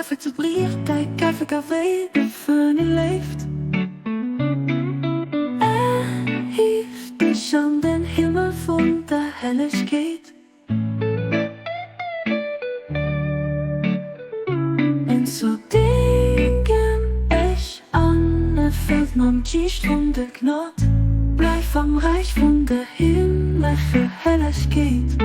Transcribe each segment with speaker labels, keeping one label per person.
Speaker 1: kaffe te brief, die kaffe café de fun leeft. Heeft dich an den Himmel von der Helligkeit. En zo denken ich an, erfüllt man Gicht von der Gnad. Blijf am Reich von der himmlische Helligkeit.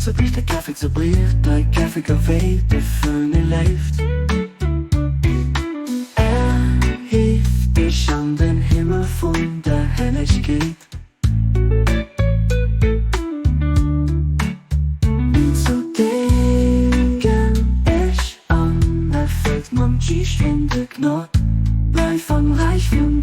Speaker 1: Zo bricht de kaffe te brief, die kaffe café de fun leeft. Heeft dich an den Himmel von der Helligkeit. Und so denken ich an, erfüllt man Gicht von der Gnad. Bleib am Reich von